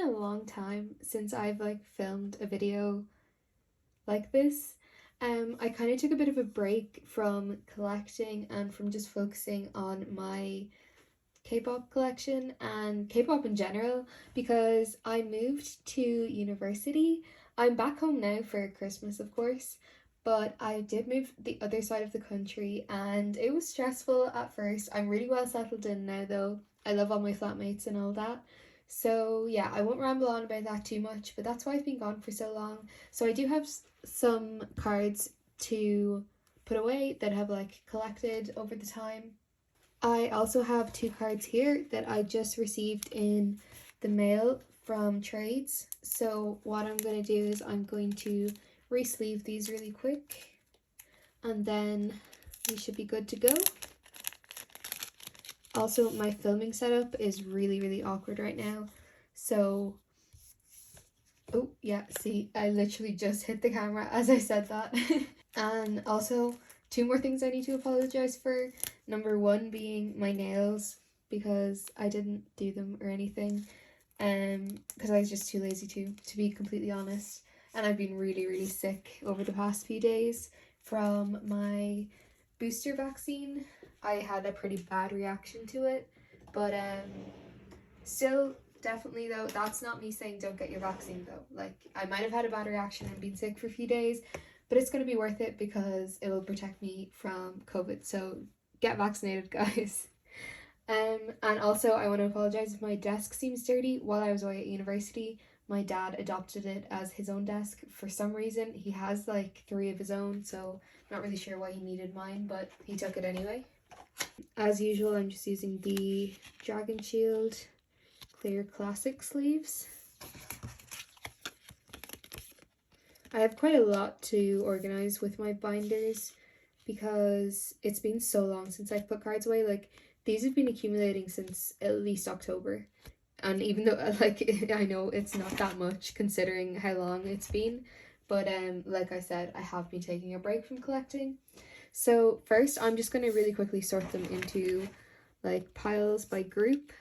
a long time since I've like filmed a video like this. I kind of took a bit of a break from collecting and from just focusing on my K-pop collection and K-pop in general because I moved to university. I'm back home now for Christmas, of course, but I did move the other side of the country and it was stressful at first. I'm really well settled in now though. I love all my flatmates and all that. So yeah, I won't ramble on about that too much, but that's why I've been gone for so long. So I do have some cards to put away that have like collected over the time. I also have 2 cards here that I just received in the mail from trades. So what I'm going to do is I'm going to re-sleeve these really quick and then we should be good to go. Also, my filming setup is really awkward right now. So, oh yeah, see, I literally just hit the camera as I said that. And also, 2 more things I need to apologize for. Number 1 being my nails, because I didn't do them or anything. Because I was just too lazy to be completely honest. And I've been really sick over the past few days from my booster vaccine. I had a pretty bad reaction to it, but still, definitely though, that's not me saying don't get your vaccine though. Like, I might have had a bad reaction and been sick for a few days, but it's going to be worth it because it will protect me from COVID. So get vaccinated, guys. And also I want to apologize if my desk seems dirty. While I was away at university, my dad adopted it as his own desk for some reason. He has like 3 of his own, so I'm not really sure why he needed mine, but he took it anyway. As usual, I'm just using the Dragon Shield Clear Classic sleeves. I have quite a lot to organise with my binders because it's been so long since I've put cards away. Like, these have been accumulating since at least October. And even though, like, I know it's not that much considering how long it's been, but like I said, I have been taking a break from collecting. So first, I'm just going to really quickly sort them into like piles by group.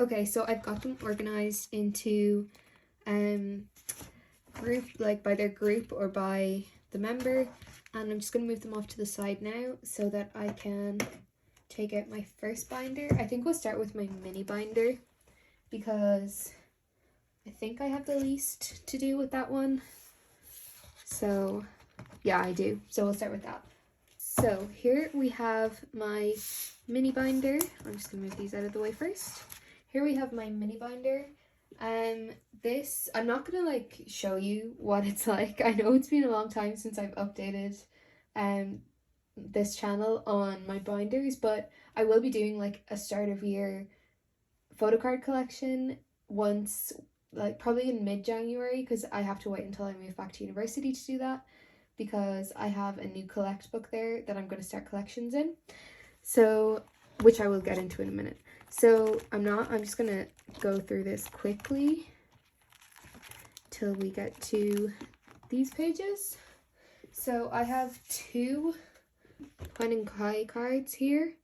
Okay, so I've got them organized into group, like by their group or by the member, and I'm just going to move them off to the side now so that I can take out my first binder. I think we'll start with my mini binder because I think I have the least to do with that one. So yeah, I do. So we'll start with that. So here we have my mini binder. I'm just going to move these out of the way first. Here we have my mini binder. This, I'm not gonna like show you what it's like. I know it's been a long time since I've updated this channel on my binders, but I will be doing like a start of year photo card collection once, like probably in mid-January, because I have to wait until I move back to university to do that because I have a new collect book there that I'm going to start collections in, so which I will get into in a minute. So I'm just gonna go through this quickly till we get to these pages. So I have 2 𝐤𝐚𝐭𝐜 cards here.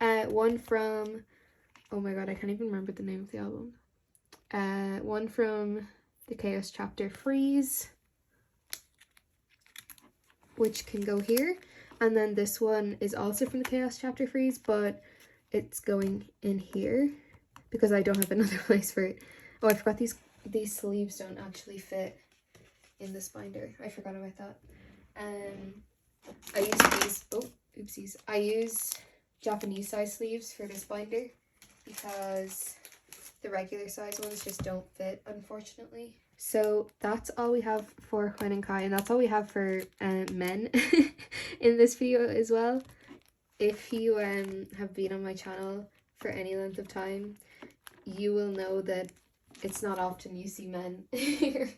One from, oh my god, I can't even remember the name of the album. One from the Chaos Chapter Freeze, which can go here. And then this one is also from the Chaos Chapter Freeze, but it's going in here because I don't have another place for it. Oh, I forgot these sleeves don't actually fit in this binder. I forgot about that. I use these, oh, oopsies. I use Japanese size sleeves for this binder because the regular size ones just don't fit, unfortunately. So that's all we have for 𝐤𝐚𝐭𝐜, and that's all we have for men in this video as well. If you have been on my channel for any length of time, you will know that it's not often you see men here.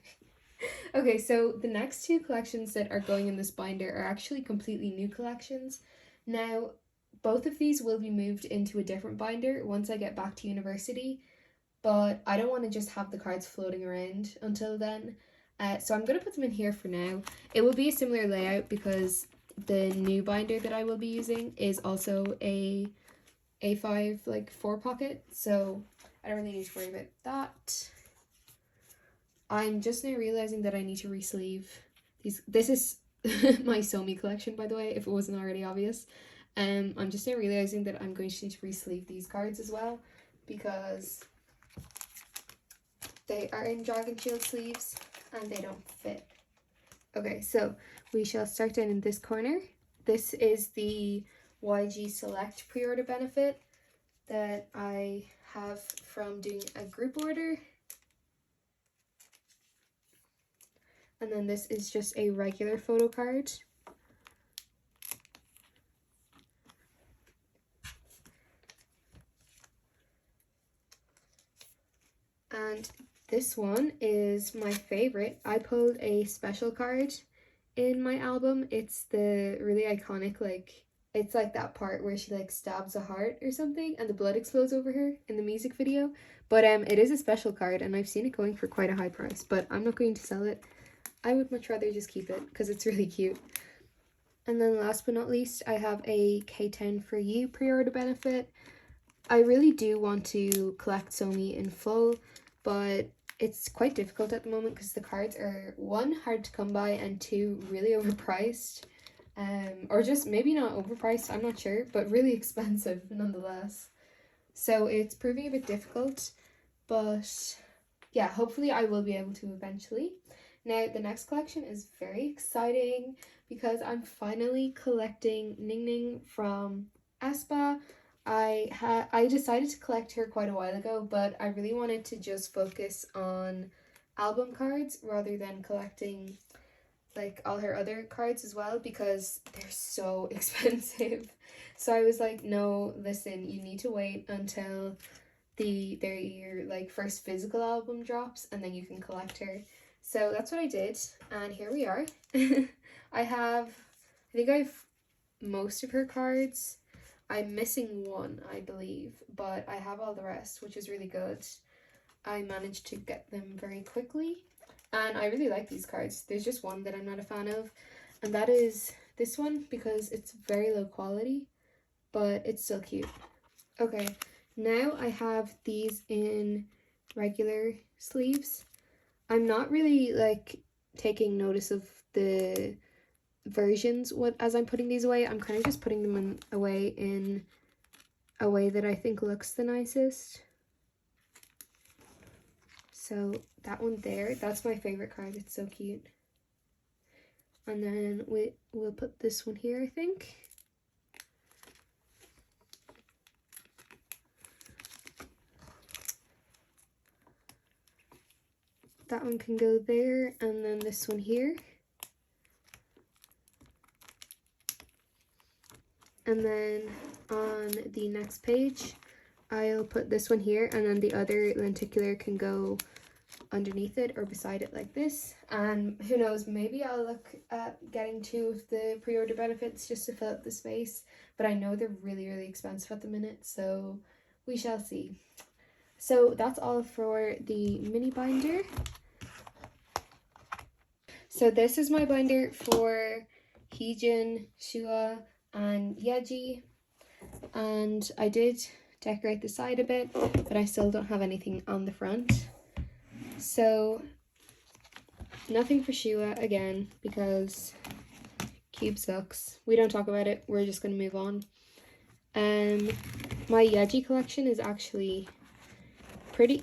Okay, so the next 2 collections that are going in this binder are actually completely new collections. Now, both of these will be moved into a different binder once I get back to university, but I don't want to just have the cards floating around until then. So I'm going to put them in here for now. It will be a similar layout because the new binder that I will be using is also a A5 like 4-pocket, so I don't really need to worry about that. I'm just now realizing that I need to re-sleeve these. This is my Sony collection, by the way, if it wasn't already obvious. I'm just now realizing that I'm going to need to re-sleeve these cards as well because they are in Dragon Shield sleeves and they don't fit. Okay, so we shall start down in this corner. This is the YG Select pre-order benefit that I have from doing a group order. And then this is just a regular photo card. And this one is my favorite. I pulled a special card in my album. It's the really iconic, like, it's like that part where she like stabs a heart or something and the blood explodes over her in the music video. But it is a special card and I've seen it going for quite a high price, but I'm not going to sell it. I would much rather just keep it because it's really cute. And then last but not least, I have a K10 for You pre-order benefit. I really do want to collect Sony in full, but it's quite difficult at the moment because the cards are, 1, hard to come by, and 2, really overpriced. Or just maybe not overpriced, I'm not sure, but really expensive nonetheless. So it's proving a bit difficult, but yeah, hopefully I will be able to eventually. Now, the next collection is very exciting because I'm finally collecting Ningning from aespa. I decided to collect her quite a while ago, but I really wanted to just focus on album cards rather than collecting like all her other cards as well because they're so expensive. So I was like, no, listen, you need to wait until their like first physical album drops and then you can collect her. So that's what I did, and here we are. I think I have most of her cards. I'm missing one, I believe, but I have all the rest, which is really good. I managed to get them very quickly, and I really like these cards. There's just one that I'm not a fan of, and that is this one because it's very low quality, but it's still cute. Okay, now I have these in regular sleeves. I'm not really like taking notice of the versions as I'm putting these away. I'm kind of just putting them away in a way that I think looks the nicest. So that one there, that's my favorite card. It's so cute. And then we'll put this one here, I think. That one can go there, and then this one here. And then on the next page, I'll put this one here, and then the other lenticular can go underneath it or beside it like this. And who knows, maybe I'll look at getting 2 of the pre-order benefits just to fill up the space. But I know they're really, really expensive at the minute, so we shall see. So that's all for the mini binder. So this is my binder for Heejin, Shua, and Yeji, and I did decorate the side a bit, but I still don't have anything on the front. So nothing for Shua again because Cube sucks. We don't talk about it. We're just gonna move on. My Yeji collection is actually pretty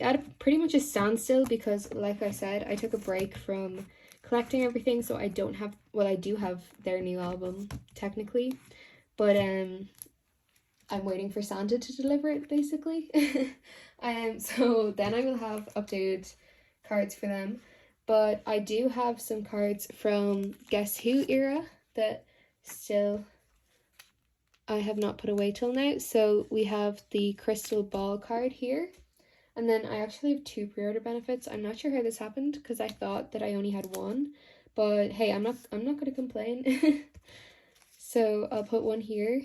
much a standstill because, like I said, I took a break from collecting everything, so I don't have, well, I do have their new album technically, but I'm waiting for Santa to deliver it basically. So then I will have updated cards for them, but I do have some cards from Guess Who era that still I have not put away till now. So we have the Crystal Ball card here, and then I actually have 2 pre-order benefits. I'm not sure how this happened because I thought that I only had 1, but hey, I'm not gonna complain. So I'll put one here,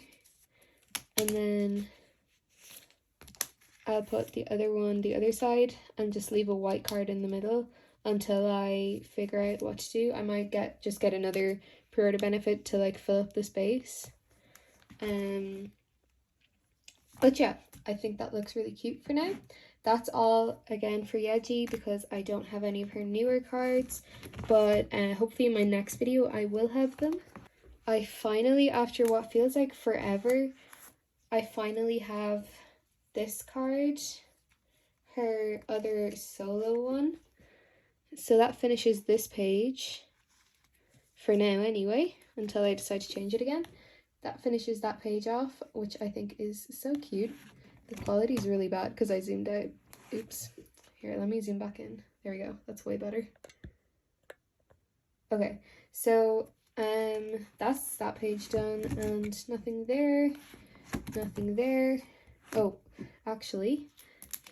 and then I'll put the other one the other side and just leave a white card in the middle until I figure out what to do. I might just get another pre-order benefit to like fill up the space. But yeah, I think that looks really cute for now. That's all again for Yeji because I don't have any of her newer cards, but hopefully in my next video I will have them. I finally, after what feels like forever, I finally have this card, her other solo one. So that finishes this page for now anyway, until I decide to change it again. That finishes that page off, which I think is so cute. The quality is really bad because I zoomed out. Oops. Here, let me zoom back in. There we go. That's way better. Okay, so that's that page done, and nothing there, nothing there. Oh, actually,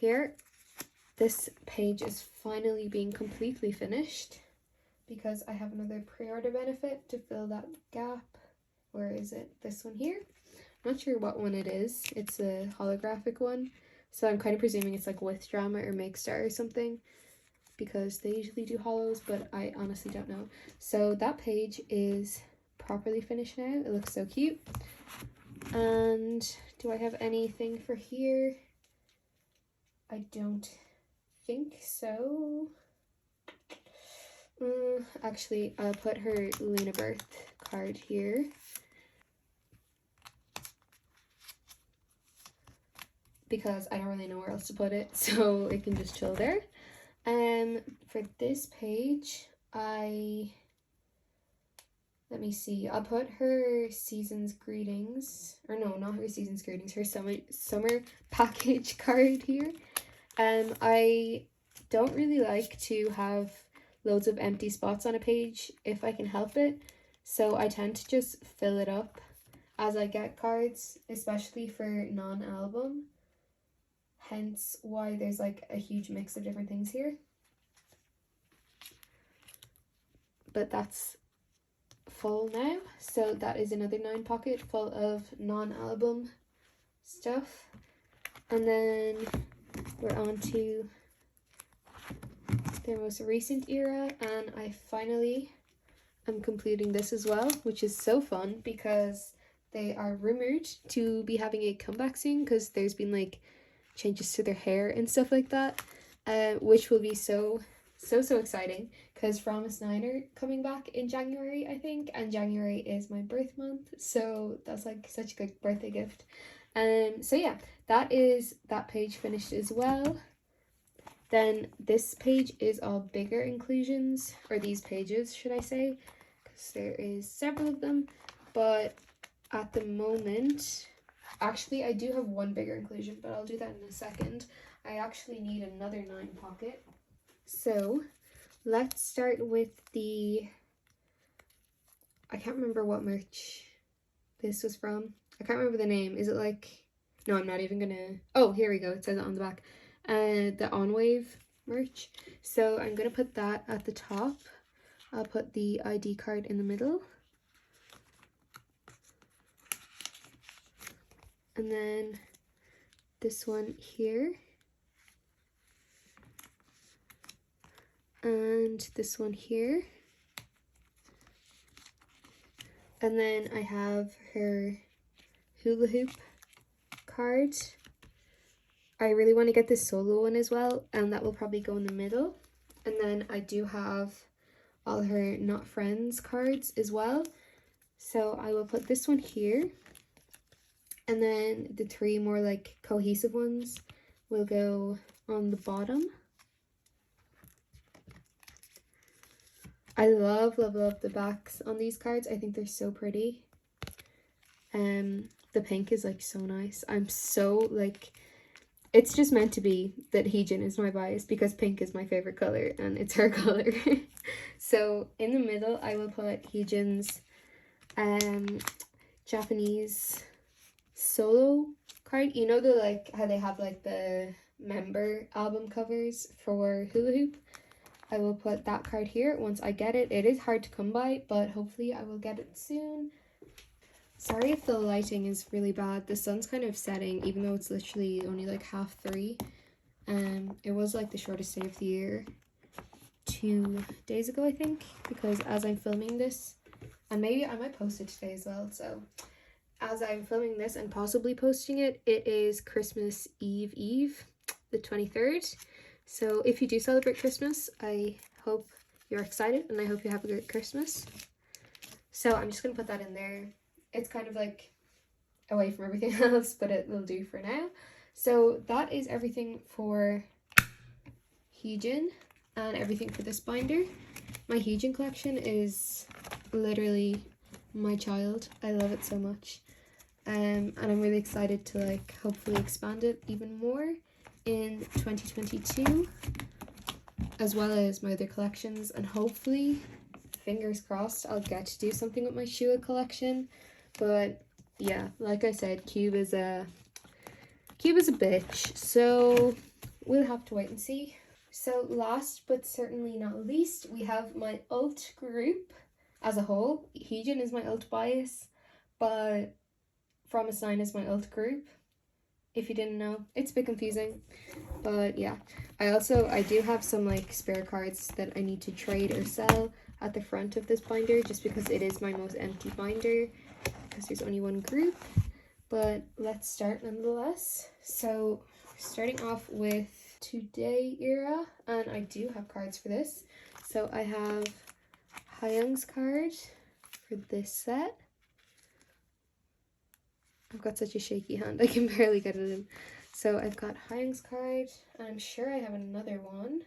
here, this page is finally being completely finished because I have another pre-order benefit to fill that gap. Where is it? This one here. I'm not sure what one it is. It's a holographic one, so I'm kind of presuming it's like With Drama or Make Star or something, because they usually do holos, but I honestly don't know. So that page is properly finished now. It looks so cute. And do I have anything for here? I don't think so. Actually, I'll put her Luna birth card here. Because I don't really know where else to put it, so it can just chill there. For this page, let me see, I'll put her season's greetings, or no, not her season's greetings, her summer package card here. I don't really like to have loads of empty spots on a page if I can help it, so I tend to just fill it up as I get cards, especially for non-album. Hence why there's like a huge mix of different things here. But that's full now, so that is another 9 pocket full of non-album stuff. And then we're on to their most recent era, and I finally am completing this as well, which is so fun because they are rumored to be having a comeback soon because there's been like changes to their hair and stuff like that, which will be so exciting because Promise 9 are coming back in January, I think, and January is my birth month, so that's like such a good birthday gift. So yeah, that is that page finished as well. Then this page is all bigger inclusions, or these pages should I say, because there is several of them, but at the moment, actually I do have one bigger inclusion, but I'll do that in a second. I actually need another 9 pocket. So let's start with the, I can't remember what merch this was from. I can't remember the name. Is it like, no, I'm not even gonna, oh, here we go. It says it on the back. The On Wave merch. So I'm gonna put that at the top. I'll put the ID card in the middle. And then this one here. And this one here. And then I have her hula hoop card. I really want to get this solo one as well, and that will probably go in the middle. And then I do have all her Not Friends cards as well. So I will put this one here. And then the 3 more like cohesive ones will go on the bottom. I love the backs on these cards. I think they're so pretty. The pink is like so nice. I'm so like, it's just meant to be that Heejin is my bias because pink is my favorite color and it's her color. So in the middle I will put Heejin's Japanese solo card. You know the like how they have like the member album covers for hula hoop? I will put that card here once I get it. It is hard to come by, but hopefully I will get it soon. Sorry if the lighting is really bad. The sun's kind of setting, even though it's literally only like 3:30. It was like the shortest day of the year 2 days ago, I think, because as I'm filming this, and maybe I might post it today as well, so as I'm filming this and possibly posting it, it is Christmas Eve, the 23rd. So if you do celebrate Christmas, I hope you're excited and I hope you have a great Christmas. So I'm just gonna put that in there. It's kind of like away from everything else, but it will do for now. So that is everything for Heejin and everything for this binder. My Heejin collection is literally my child. I love it so much. And I'm really excited to like hopefully expand it even more in 2022, as well as my other collections, and hopefully, fingers crossed, I'll get to do something with my 𝐤𝐤 collection. But yeah, like I said, Cube is a bitch, so we'll have to wait and see. So last but certainly not least, we have my Ult group as a whole. Heejin is my Ult bias, but 𝐷9 is my Ult group. If you didn't know, it's a bit confusing, but yeah. I do have some like spare cards that I need to trade or sell at the front of this binder, just because it is my most empty binder, because there's only one group. But let's start nonetheless. So starting off with Today era, and I do have cards for this. So I have Hyung's card for this set. I've got such a shaky hand, I can barely get it in. So I've got Hyung's card, and I'm sure I have another one.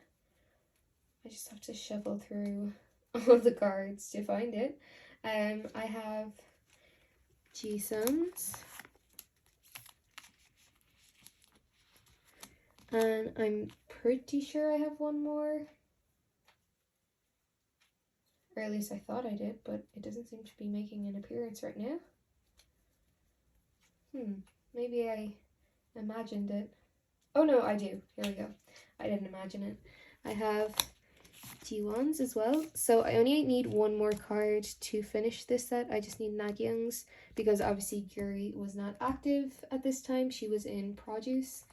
I just have to shuffle through all the cards to find it. I have 𝐤𝐮𝐝, and I'm pretty sure I have one more. Or at least I thought I did, but it doesn't seem to be making an appearance right now. Maybe I imagined it. Oh no, I do. Here we go. I didn't imagine it. I have G1s as well. So I only need one more card to finish this set. I just need Nagyung's, because obviously Yuri was not active at this time. She was in Produce.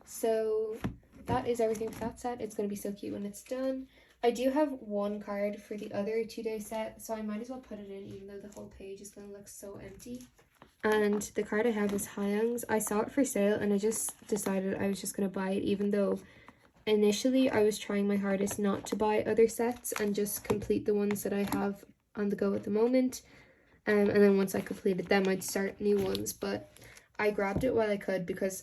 So that is everything for that set. It's going to be so cute when it's done. I do have one card for the other 2-day set, so I might as well put it in, even though the whole page is going to look so empty. And the card I have is Hyung's. I saw it for sale and I just decided I was just going to buy it, even though initially I was trying my hardest not to buy other sets and just complete the ones that I have on the go at the moment. And then once I completed them, I'd start new ones. But I grabbed it while I could, because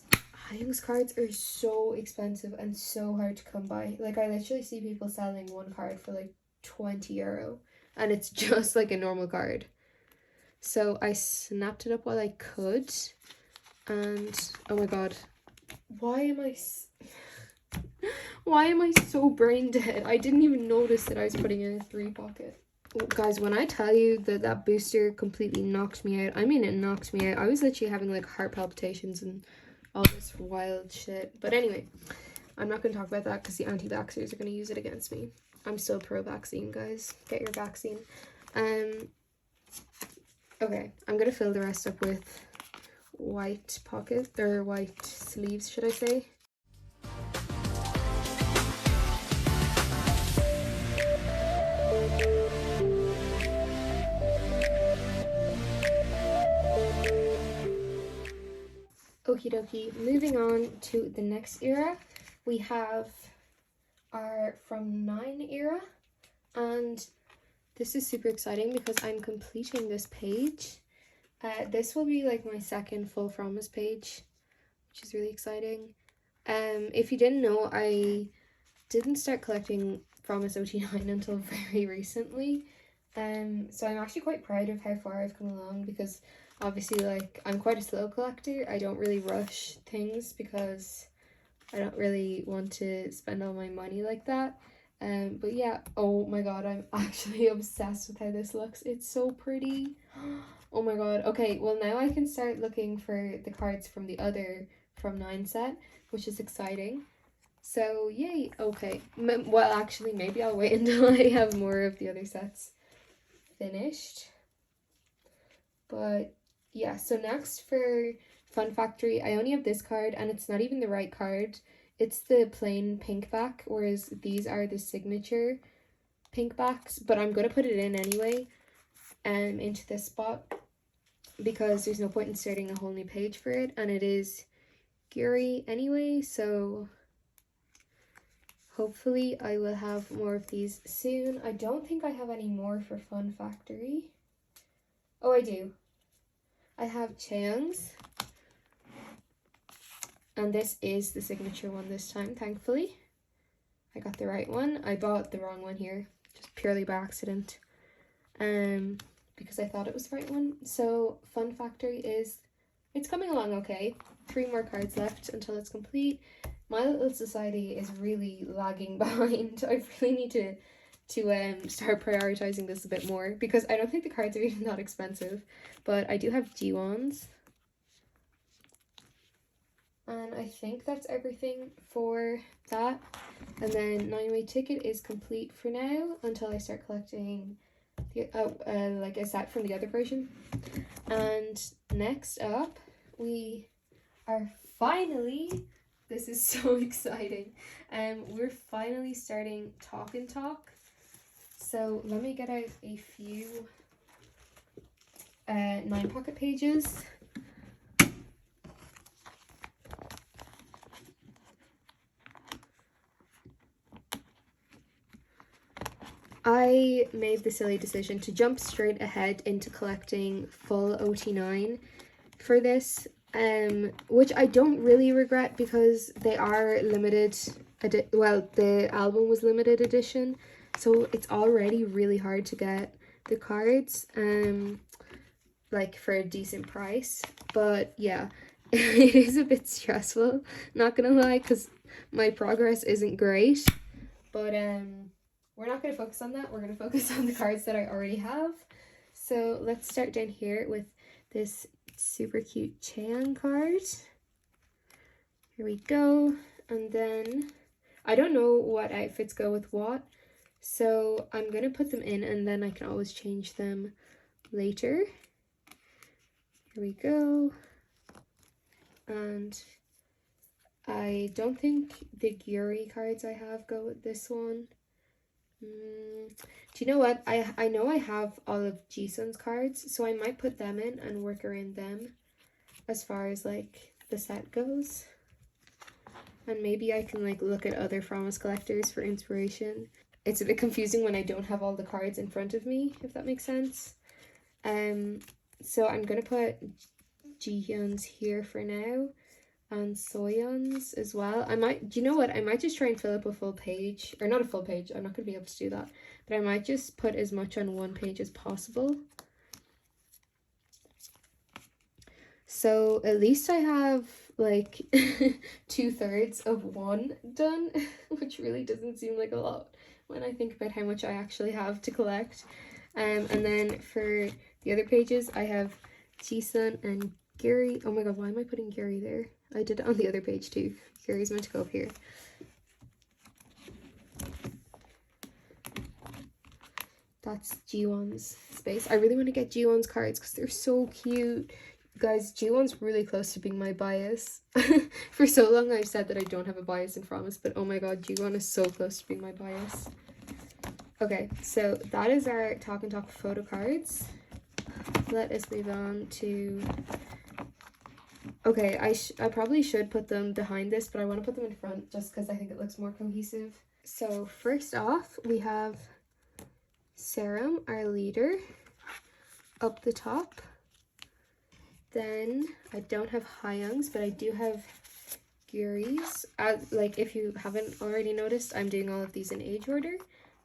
Hyung's cards are so expensive and so hard to come by. Like, I literally see people selling one card for like €20, and it's just like a normal card. So I snapped it up while I could, and oh my god, why am I so brain dead? I didn't even notice that I was putting in a 3 pocket. Guys, when I tell you that that booster completely knocked me out, I mean it knocked me out. I was literally having like heart palpitations and all this wild shit. But anyway, I'm not going to talk about that because the anti-vaxxers are going to use it against me. I'm still pro-vaccine, guys. Get your vaccine. Okay, I'm going to fill the rest up with white pockets, or white sleeves, should I say. Okie dokie, moving on to the next era, we have our 𝐷9 era, and this is super exciting because I'm completing this page. This will be like my second full 𝐷9 page, which is really exciting. If you didn't know, I didn't start collecting 𝐷9 OT9 until very recently. So I'm actually quite proud of how far I've come along, because obviously, like, I'm quite a slow collector. I don't really rush things because I don't really want to spend all my money like that. But yeah, oh my god, I'm actually obsessed with how this looks. It's so pretty. Oh my god. Okay, well now I can start looking for the cards from the other 𝐷9 set, which is exciting. So yay. Okay, well actually maybe I'll wait until I have more of the other sets finished. But yeah, so next for Fun Factory, I only have this card, and it's not even the right card. It's the plain pink back, whereas these are the signature pink backs, but I'm going to put it in anyway, into this spot, because there's no point in starting a whole new page for it, and it is 𝐤𝐸 anyway, so hopefully I will have more of these soon. I don't think I have any more for Fun Factory. Oh, I do. I have 𝐤𝐭𝐬's, and this is the signature one this time, thankfully. I got the right one. I bought the wrong one here, just purely by accident, because I thought it was the right one. So Fun Factory it's coming along okay. 3 more cards left until it's complete. My Little Society is really lagging behind. I really need to start prioritizing this a bit more, because I don't think the cards are even that expensive, but I do have G1s. And I think that's everything for that. And then 9-way ticket is complete for now until I start collecting the like a set from the other version. And next up, we are finally, this is so exciting, we're finally starting Talk and Talk. So let me get out a few 9 pocket pages. I made the silly decision to jump straight ahead into collecting full OT9 for this, which I don't really regret, because they are limited, well, the album was limited edition, so it's already really hard to get the cards, like for a decent price. But yeah, it is a bit stressful, not gonna lie, because my progress isn't great, but we're not going to focus on that. We're going to focus on the cards that I already have. So let's start down here with this super cute 𝐤𝐭𝐜 card. Here we go. And then I don't know what outfits go with what, so I'm going to put them in, and then I can always change them later. Here we go. And I don't think the 𝐤𝐸 cards I have go with this one. Do you know what? I know I have all of 𝐤𝐮's cards, so I might put them in and work around them as far as like the set goes. And maybe I can like look at other Promise collectors for inspiration. It's a bit confusing when I don't have all the cards in front of me, if that makes sense. So I'm gonna put 𝐤𝐭𝐜's here for now, and Soyeon's as well. I might, do you know what? I might just try and fill up a full page, or not a full page, I'm not going to be able to do that, but I might just put as much on one page as possible. So at least I have like 2/3 of one done, which really doesn't seem like a lot when I think about how much I actually have to collect. And then for the other pages, I have 𝐤𝐮 and 𝐤𝐸. Oh my god, why am I putting 𝐤𝐸 there? I did it on the other page too. 𝐤𝐸's meant to go up here. That's G1's space. I really want to get G1's cards because they're so cute. Guys, G1's really close to being my bias. For so long I've said that I don't have a bias in Promise, but oh my god, G1 is so close to being my bias. Okay, so that is our Talk and Talk photo cards. Let us move on to... Okay, I probably should put them behind this, but I want to put them in front just because I think it looks more cohesive. So first off, we have Serum, our leader, up the top. Then I don't have Hayoung's, but I do have 𝐤𝐸's. Like if you haven't already noticed, I'm doing all of these in age order.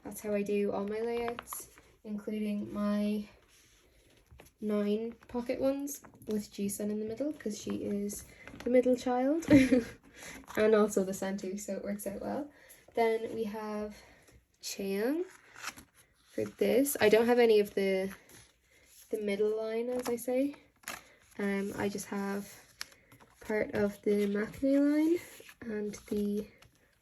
That's how I do all my layouts, including my 9 pocket ones with 𝐤𝐮 in the middle, because she is the middle child and also the center, so it works out well. Then we have 𝐤𝐭𝐜 for this. I don't have any of the middle line, as I say. I just have part of the 𝐿 line and the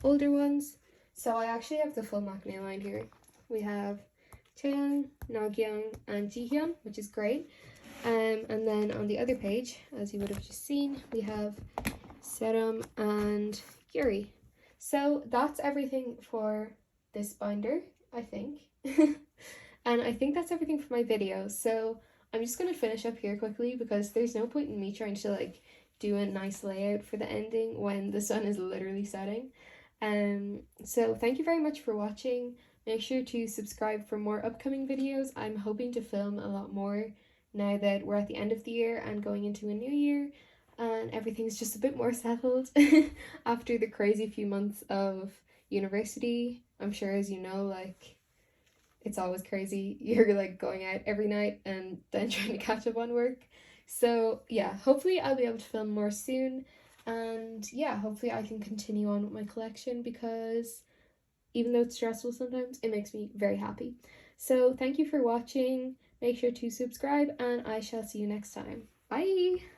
older ones. So I actually have the full 𝐿 line here. We have 𝐤𝐭𝐜, Namgyang, and Jihyun, which is great. And then on the other page, as you would have just seen, we have Serum and Yuri. So that's everything for this binder, I think. And I think that's everything for my video. So I'm just going to finish up here quickly because there's no point in me trying to like do a nice layout for the ending when the sun is literally setting. So thank you very much for watching. Make sure to subscribe for more upcoming videos. I'm hoping to film a lot more now that we're at the end of the year and going into a new year and everything's just a bit more settled after the crazy few months of university. I'm sure, as you know, like, it's always crazy. You're like going out every night and then trying to catch up on work. So yeah, hopefully I'll be able to film more soon, and yeah, hopefully I can continue on with my collection because even though it's stressful sometimes, it makes me very happy. So thank you for watching. Make sure to subscribe and I shall see you next time. Bye!